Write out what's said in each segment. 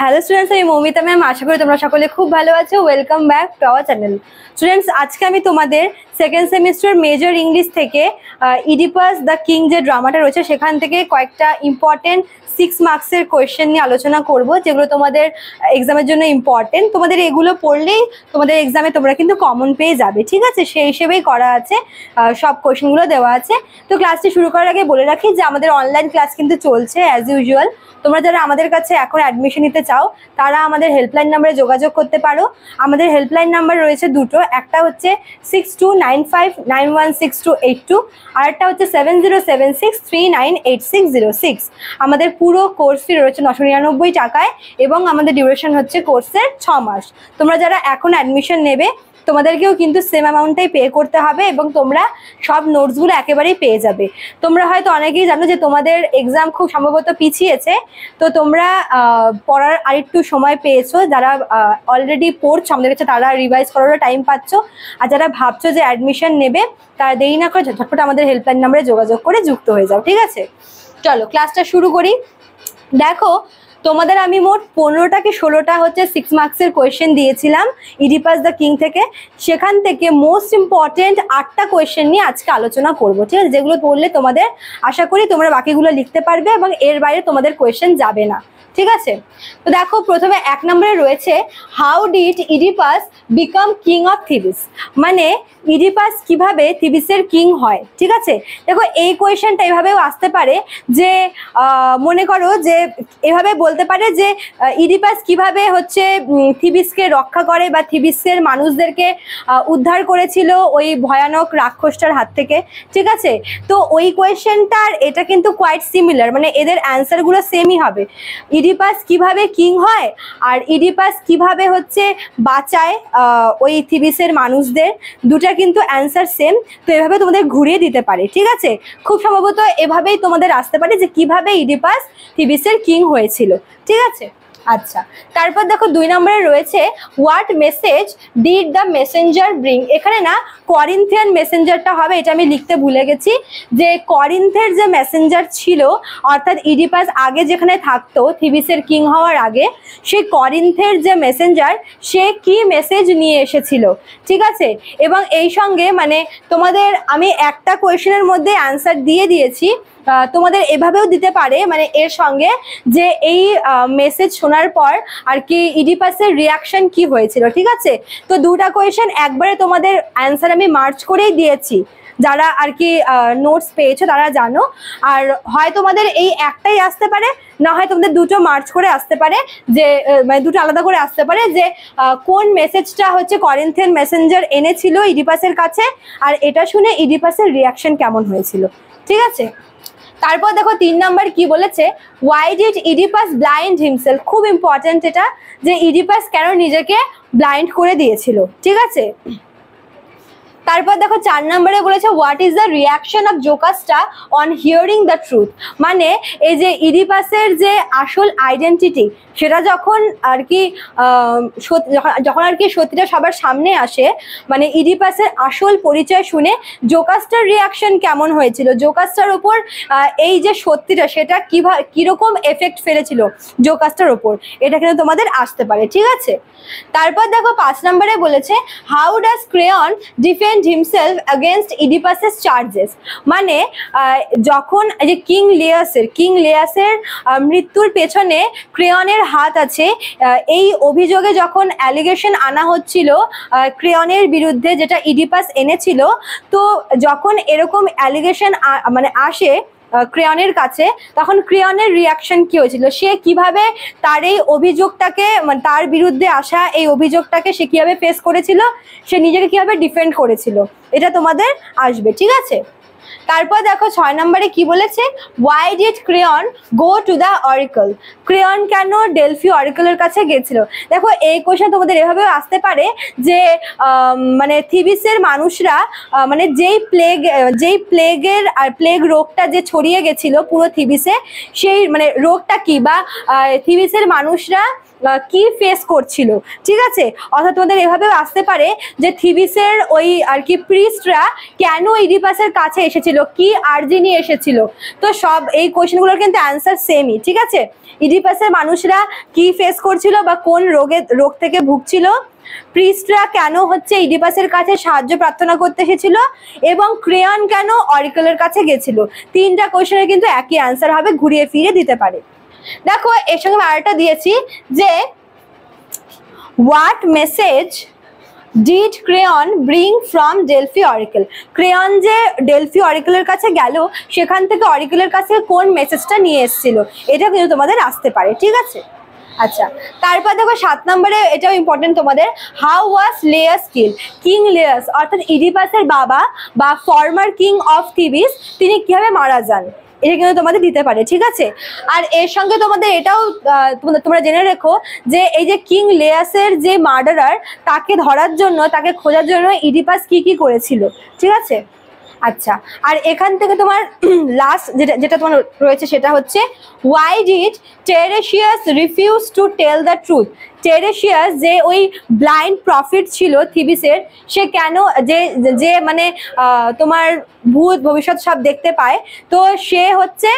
Hello students, আমি Moumita ma'am. আশা করি তোমরা সকলে খুব ভালো আছো। Welcome back to our channel. Students, আজকে আমি তোমাদের সেকেন্ড সেমিস্টার মেজর ইংলিশ থেকে ইডিপাস দ্য কিং যে ড্রামাটা রয়েছে সেখান থেকে কয়েকটা ইম্পর্টেন্ট 6 মার্কসের কোয়েশ্চেন নিয়ে আলোচনা করব, যেগুলো তোমাদের এক্সামের জন্য ইম্পর্টেন্ট। তোমাদের এগুলো পড়লেই তোমাদের এক্সামে তোমরা কিন্তু কমন পেয়ে যাবে, ঠিক আছে? সেই হিসেবেই করা আছে, সব কোয়েশ্চেনগুলো দেওয়া আছে। তো ক্লাসটি শুরু করার আগে বলে রাখি যে আমাদের অনলাইন ক্লাস কিন্তু চলছে অ্যাজ ইউজুয়াল। তোমরা যারা আমাদের কাছে এখন অ্যাডমিশন নিতে চাও তারা আমাদের হেল্পলাইন নাম্বারে যোগাযোগ করতে পারো। আমাদের হেল্পলাইন নাম্বার রয়েছে দুটো, একটা হচ্ছে 6295916282, আর একটা হচ্ছে 7076398606। আমাদের পুরো কোর্স ফি রয়েছে 999 টাকায় এবং আমাদের ডিউরেশন হচ্ছে কোর্সের 6 মাস। তোমরা যারা এখন অ্যাডমিশন নেবে তোমাদেরকেও কিন্তু সেম অ্যামাউন্টটাই পে করতে হবে এবং তোমরা সব নোটসগুলো একেবারেই পেয়ে যাবে। তোমরা হয়তো অনেকেই জানো যে তোমাদের এক্সাম খুব সম্ভবত পিছিয়েছে, তো তোমরা পড়ার আরেকটু সময় পেয়েছো। যারা অলরেডি পড়ছো আমাদের কাছে তারা রিভাইজ করারও টাইম পাচ্ছ, আর যারা ভাবছো যে অ্যাডমিশন নেবে তারা দেরি না করে ঝটপট আমাদের হেল্পলাইন নাম্বারে যোগাযোগ করে যুক্ত হয়ে যাও, ঠিক আছে? চলো ক্লাসটা শুরু করি। দেখো, তোমাদের আমি মোট 15টা কি 16টা হচ্ছে 6 মার্কসের কোয়েশ্চেন দিয়েছিলাম ইডিপাস দ্য কিং থেকে। সেখান থেকে মোস্ট ইম্পর্টেন্ট 8টা কোয়েশ্চেন নিয়ে আজকে আলোচনা করবো, ঠিক আছে? যেগুলো পড়লে তোমাদের আশা করি তোমরা বাকিগুলো লিখতে পারবে এবং এর বাইরে তোমাদের কোয়েশ্চেন যাবে না, ঠিক আছে? তো দেখো, প্রথমে 1 নম্বরে রয়েছে how did Oedipus become king of Thebes, মানে ইডিপাস কিভাবে থিবিসের কিং হয়, ঠিক আছে? দেখো, এই কোয়েশ্চেনটা এভাবেও আসতে পারে যে মনে করো যে এভাবে বলতে পারে যে ইডিপাস কিভাবে হচ্ছে থিবিসকে রক্ষা করে বা থিবিসের মানুষদেরকে উদ্ধার করেছিল ওই ভয়ানক রাক্ষসটার হাত থেকে, ঠিক আছে? তো ওই কোয়েশ্চেনটার এটা কিন্তু কোয়াইট সিমিলার, মানে এদের অ্যান্সারগুলো সেমই হবে। ইডিপাস কিভাবে কিং হয় আর ইডিপাস কিভাবে হচ্ছে বাঁচায় ওই থিবিসের মানুষদের, দুটা কিন্তু অ্যান্সার সেম। তো এভাবে তোমাদের ঘুরিয়ে দিতে পারে, ঠিক আছে? খুব সম্ভবত এভাবেই তোমাদের আসতে পারে যে কিভাবে ইডিপাস থিবিসের কিং হয়েছিল, ঠিক আছে? আচ্ছা, তারপর দেখো 2 নম্বরে রয়েছে what message did the Messenger bring. এখানে না করিন্থিয়ান মেসেঞ্জারটা হবে, এটা আমি লিখতে ভুলে গেছি। যে করিন্থের যে মেসেঞ্জার ছিল, অর্থাৎ ইডিপাস আগে যেখানে থাকতো থিবিসের কিং হওয়ার আগে, সেই করিন্থের যে মেসেঞ্জার সে কি মেসেজ নিয়ে এসেছিল, ঠিক আছে? এবং এই সঙ্গে মানে তোমাদের আমি একটা কোয়েশ্চেনের মধ্যে অ্যান্সার দিয়ে দিয়েছি, তোমাদের এভাবেও দিতে পারে, মানে এর সঙ্গে যে এই মেসেজ শোনার পর আর কি ইডিপাসের রিয়াকশন কি হয়েছিল, ঠিক আছে? তো দুটা কোয়েশ্চেন একবারে তোমাদের অ্যান্সার আমি মার্চ করেই দিয়েছি। যারা আর কি নোটস পেয়েছো তারা জানো। আর হয় তোমাদের এই একটাই আসতে পারে, না হয় তোমাদের দুটো মার্চ করে আসতে পারে, যে মানে দুটো আলাদা করে আসতে পারে যে কোন মেসেজটা হচ্ছে করিন্থিয়ান মেসেঞ্জার এনেছিল ইডিপাসের কাছে, আর এটা শুনে ইডিপাসের রিয়াকশন কেমন হয়েছিল, ঠিক আছে? তারপর দেখো 3 নাম্বার কি বলেছে, why did Oedipus blind himself. খুব ইম্পর্টেন্ট এটা, যে ইডিপাস কেন নিজেকে ব্লাইন্ড করে দিয়েছিল, ঠিক আছে? তারপর দেখো 4 নম্বরে বলেছে what is the reaction of Jocasta on hearing the truth, মানে এই যে ইডিপাসের যে আসল আইডেন্টিটি সেটা যখন আর কি যখন আর কি সত্যিটা সবার সামনে আসে, মানে ইডিপাসের আসল পরিচয় শুনে জোকাস্টার রিয়াকশন কেমন হয়েছিল, জোকাস্টার ওপর এই যে সত্যিটা সেটা কিরকম এফেক্ট ফেলেছিল জোকাস্টার ওপর, এটা কিন্তু তোমাদের আসতে পারে, ঠিক আছে? তারপর দেখো 5 নম্বরে বলেছে how does Creon defend himself against ইডিপাসের চার্জেস, মানে যখন যে কিং লিয়াসের মৃত্যুর পেছনে ক্রেয়নের হাত আছে, এই অভিযোগে যখন অ্যালিগেশন আনা হচ্ছিল ক্রেয়নের বিরুদ্ধে, যেটা ইডিপাস এনেছিল, তো যখন এরকম অ্যালিগেশন মানে আসে ক্রেয়নের কাছে, তখন ক্রেয়নের রিয়াকশন কি হয়েছিল, সে কিভাবে তার এই অভিযোগটাকে মানে তার বিরুদ্ধে আসা এই অভিযোগটাকে সে কিভাবে ফেস করেছিল, সে নিজেকে কিভাবে ডিফেন্ড করেছিল, এটা তোমাদের আসবে, ঠিক আছে? তারপর দেখো 6 নম্বরে কি বলেছে, why did crayon go to the oracle. Crayon কেন ডেলফি অরিকলের কাছে গেছিল? দেখো, এই কোশ্চেন তোমাদের এভাবেও আসতে পারে যে মানে থিবিসের মানুষরা মানে যেই প্লেগের আর প্লেগ রোগটা যে ছড়িয়ে গেছিল পুরো থিবিসে, সেই মানে রোগটা কি বা থিবিসের মানুষরা কি ফেস করছিল, ঠিক আছে? অর্থাৎ তোমাদের এভাবেও আসতে পারে যে থিবিসের ওই আর কি প্রিস্টরা কেন ইডিপাসের কাছে এসেছিল, কি আর্জি নিয়ে এসেছিল। তো সব এই কোয়েশ্চেনগুলোর কিন্তু অ্যান্সার সেমই, ঠিক আছে। ইডিপাসের মানুষরা কি ফেস করছিল বা কোন রোগ থেকে ভুগছিল, প্রিস্টরা কেন হচ্ছে ইডিপাসের কাছে সাহায্য প্রার্থনা করতে এসেছিল, এবং ক্রেয়ন কেন অরিকলের কাছে গেছিল। তিনটা কোয়েশ্চেনের কিন্তু একই অ্যান্সার হবে, ঘুরিয়ে ফিরে দিতে পারে। দেখো এর সঙ্গে আরেকটা দিয়েছি যে what message did crayon bring from Delphi oracle. Crayon যে ডেলফি অরিকলের কাছে গেল, সেখান থেকে অরিকলের কাছে কোন মেসেজটা নিয়ে এসেছিল, এটা কিন্তু তোমাদের আসতে পারে, ঠিক আছে। আচ্ছা, তারপর দেখো 7 নম্বরে, এটাও ইম্পর্টেন্ট তোমাদের, হাউ ওয়াজ লেয়াস কিল। কিং লেয়াস অর্থাৎ ইডিপাসের বাবা বা ফর্মার কিং অফ থিবিস, তিনি কিভাবে মারা যান, এটা কিন্তু তোমাদের দিতে পারে, ঠিক আছে। আর এর সঙ্গে তোমাদের এটাও তোমরা জেনে রেখো যে এই যে কিং লেয়াসের যে মার্ডারার, তাকে ধরার জন্য, তাকে খোঁজার জন্য ইডিপাস কি কি করেছিল, ঠিক আছে। আচ্ছা, আর এখান থেকে তোমার লাস্ট যেটা তোমার রয়েছে সেটা হচ্ছে why did Tiresias refuse to tell the truth. Tiresias যে ওই ব্লাইন্ড প্রফিট ছিল থিবিসের, সে কেন যে মানে তোমার ভূত ভবিষ্যৎ সব দেখতে পায়, তো সে হচ্ছে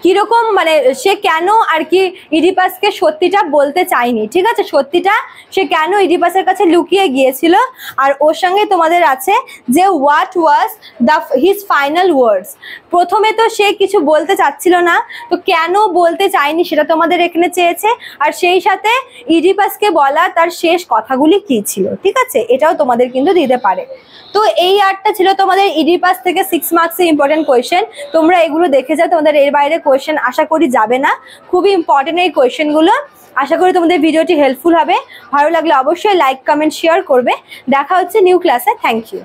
কিরকম মানে সে কেন আর কি ইডিপাসকে সত্যিটা বলতে চায়নি, ঠিক আছে। সত্যিটা সে কেন ইডিপাসের কাছে লুকিয়ে গিয়েছিল। আর ওর সঙ্গে তোমাদের আছে যে হোয়াট ওয়াজ হিজ ফাইনাল ওয়ার্ডস। প্রথমে তো সে কিছু বলতে চাচ্ছিল না, তো কেন বলতে চায়নি সেটা তোমাদের এখানে চেয়েছে। আর সেই সাথে ইডিপাসকে বলা তার শেষ কথাগুলি কি ছিল, ঠিক আছে, এটাও তোমাদের কিন্তু দিতে পারে। তো এই 8টা ছিল তোমাদের ইডিপাস থেকে 6 মার্কসের ইম্পর্টেন্ট কোয়েশ্চেন। তোমরা এগুলো দেখে যাও, তোমাদের এর বাইরে কোয়েশ্চেন আশা করি যাবে না। খুবই ইম্পর্টেন্ট এই কোয়েশ্চেনগুলো। আশা করি তোমাদের ভিডিওটি হেল্পফুল হবে। ভালো লাগলে অবশ্যই লাইক, কমেন্ট, শেয়ার করবে। দেখা হচ্ছে নিউ ক্লাসে। Thank you.